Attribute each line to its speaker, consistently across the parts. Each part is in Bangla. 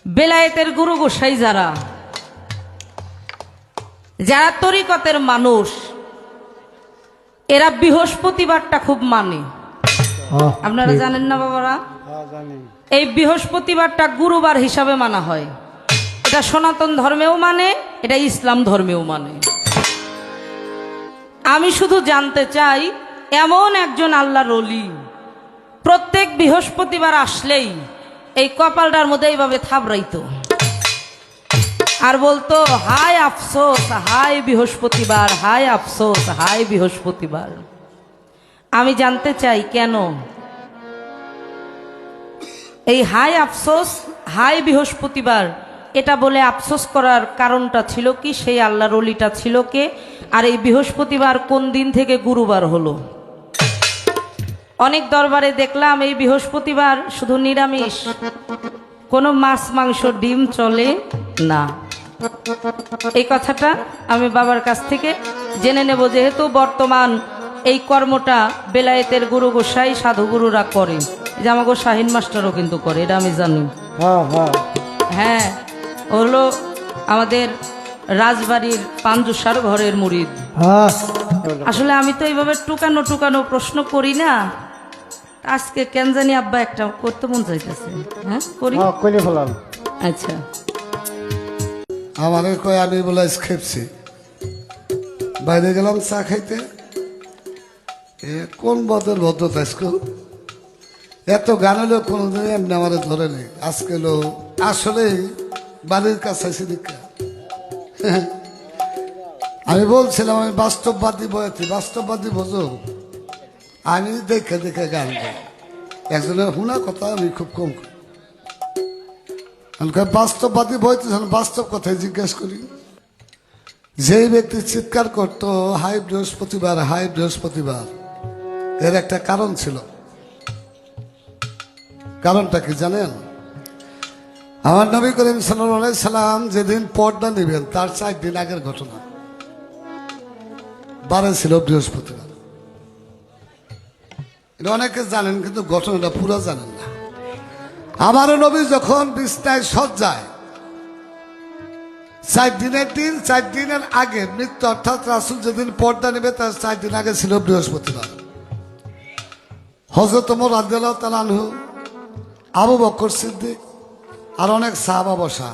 Speaker 1: বেলায়েতের গুরু গোসাই যারা যারা তরিকতের মানুষ, এরা বৃহস্পতিবারটা খুব মানে। আপনারা জানেন না বাবারা? এই বৃহস্পতিবারটা গুরুবার হিসাবে মানা হয়। এটা সনাতন ধর্মেও মানে, এটা ইসলাম ধর্মেও মানে। আমি শুধু জানতে চাই, এমন একজন আল্লাহর ওলি প্রত্যেক বৃহস্পতিবার আসলেই এই কপালটার মধ্যে এইভাবে থাবড়াইতো আর বলতো, হায় আফসোস, হায় বৃহস্পতিবার, হায় আফসোস, হায় বৃহস্পতিবার। আমি জানতে চাই কেন এই হায় আফসোস, হায় বৃহস্পতিবার এটা বলে আফসোস করার কারণটা ছিল কি? সেই আল্লাহর ওলিটা ছিল কে? আর এই বৃহস্পতিবার কোন দিন থেকে গুরুবার হলো? অনেক দরবারে দেখলাম এই বৃহস্পতিবার শুধু নিরামিষ, কোনো মাছ মাংস ডিম চলে না। এই কথাটা আমি বাবার কাছ থেকে জেনে নেব, যেহেতু বর্তমান এই কর্মটা বেলায়েতের গুরু গোসাই সাধুগুরুরা করে। যে আমাকে শাহিন মাস্টারও কিন্তু করে, এটা আমি জানি। হ্যাঁ, হলো আমাদের রাজবাড়ির পাঞ্জুসার ঘরের মুরিদ। আসলে আমি তো এইভাবে টুকানো টুকানো প্রশ্ন করি না। আজকে কেন জানি আব্বা একটা করতে মন চাইতেছে। হ্যাঁ করি, আচ্ছা।
Speaker 2: আমাদের কয় আমি বলে খেপছি, বাইরে গেলাম চা খাইতে। কোন বদর ভদ্রতা স্কুল এত গান হলেও কোনোদিন এমনি আমার ধরে নেই। আজকে লো আসলে বাড়ির কাছে আছি দীক্ষা। আমি বলছিলাম আমি বাস্তববাদী বয়াতি, বাস্তববাদী বোঝো। আমি দেখে দেখে গান গাই। একজনের শোনা কথা আমি খুব কম করি। বাস্তববাদী বইতে বাস্তব কথাই জিজ্ঞেস করি। যেই ব্যক্তি চিৎকার করতো হাই বৃহস্পতিবার, হাই বৃহস্পতিবার, এর একটা কারণ ছিল। কারণটা কি জানেন? আমার নবী করিম সাল্লাল্লাহু আলাইহি সাল্লাম যেদিন পর্দা নিবেন তার 4 দিন আগের ঘটনা। বারে ছিল বৃহস্পতিবার। এটা অনেকে জানেন, কিন্তু ঘটনাটা পুরো জানেন না। আমার নবী যখন বিছনায় সজ্জায় 4 দিনের দিন, 4 দিনের আগে মৃত্যু, অর্থাৎ রাসূল যেদিন পর্দা নেবে তার 4 দিন আগে ছিল বৃহস্পতিবার। হযরত ওমর রাদিয়াল্লাহু তাআলা আনহু, আবু বকর সিদ্দিক আর অনেক সাহাবা বসা।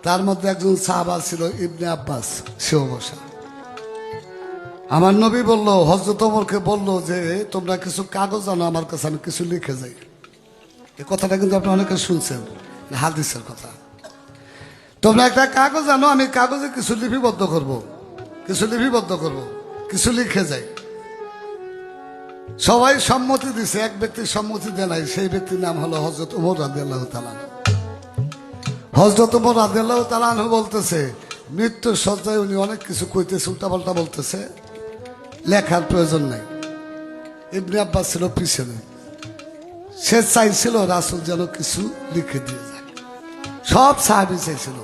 Speaker 2: তার মধ্যে একজন সাহাবা ছিল ইবনে আব্বাস, সেও বসা। আমার নবী বলল, হযরত ওমরকে বলল যে তোমরা কিছু কাগজ আনো আমার কাছে, আমি কিছু লিখে যাই। এই কথাটা কিন্তু আপনি অনেকে শুনছেন, হাদিসের কথা। তোমরা একটা কাগজ আনো, আমি কাগজে কিছু লিপিবদ্ধ করব, কিছু লিখে যাই। সবাই সম্মতি দিছে, এক ব্যক্তি সম্মতি দেয় নাই। সেই ব্যক্তির নাম হলো হযরত ওমর রাদিয়াল্লাহু তাআলা। হযরত ওমর রাদিয়াল্লাহু তাআলা বলতেছে, মৃত্যুর সজ্জায় উনি অনেক কিছু কইতেছে, উল্টাপাল্টা বলতেছে, লেখার প্রয়োজন নাই। ইবনে আব্বাস ছিল পিছনে, সে চাইছিল রাসূল যেন কিছু লিখে দিয়ে যায়। সব সাহাবী চাইছিল,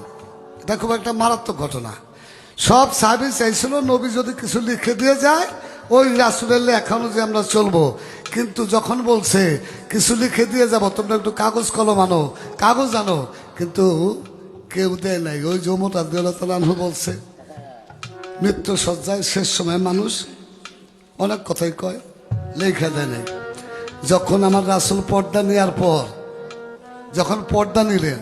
Speaker 2: এটা খুব একটা মারাত্মক ঘটনা। সব সাহাবী চাইছিল নবী যদি কিছু লিখে দিয়ে যায়, ওই রাসূলের লেখা অনুযায়ী আমরা চলবো। কিন্তু যখন বলছে কিছু লিখে দিয়ে যাব, তোমরা একটু কাগজ কলম আনো, কাগজ আনো, কিন্তু কেউ দেয় নাই। ওই যে ওমর রাদিয়াল্লাহু তাআলা আনহু বলছে, মৃত্যু সজ্জায় শেষ সময় মানুষ অনেক কথাই কয়, লেখা দেয় নাই। যখন আমার রাসূল পর্দা নেওয়ার পর, যখন পর্দা নিলেন